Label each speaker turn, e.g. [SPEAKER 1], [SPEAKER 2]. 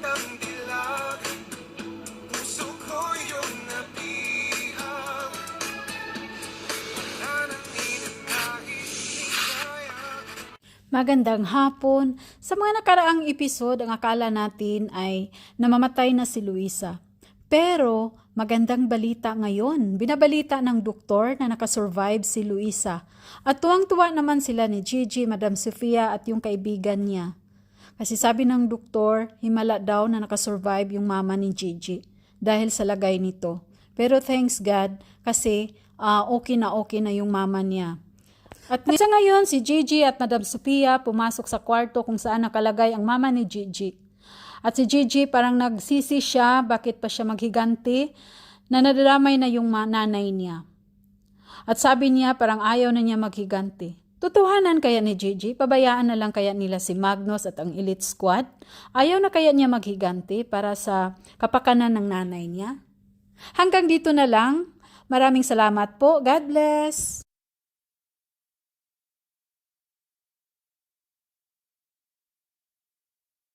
[SPEAKER 1] ng dilag, puso ko yung nabihag. Wala nang init kahit ligaya.
[SPEAKER 2] Magandang hapon. Sa mga nakaraang episode, ang akala natin ay namamatay na si Luisa. Pero magandang balita ngayon. Binabalita ng doktor na nakasurvive si Luisa. At tuwang-tuwa naman sila ni Gigi, Madam Sofia at yung kaibigan niya. Kasi sabi ng doktor, himala daw na nakasurvive yung mama ni Gigi dahil sa lagay nito. Pero thanks God kasi okay na yung mama niya. At sa ngayon, si Gigi at Madam Sophia pumasok sa kwarto kung saan nakalagay ang mama ni Gigi. At si Gigi parang nagsisi siya, bakit pa siya maghiganti, na nadadamay na yung nanay niya. At sabi niya parang ayaw na niya maghiganti. Tutuhanan kaya ni Gigi? Pabayaan na lang kaya nila si Magnus at ang Elite Squad? Ayaw na kaya niya maghiganti para sa kapakanan ng nanay niya? Hanggang dito na lang. Maraming salamat po. God bless!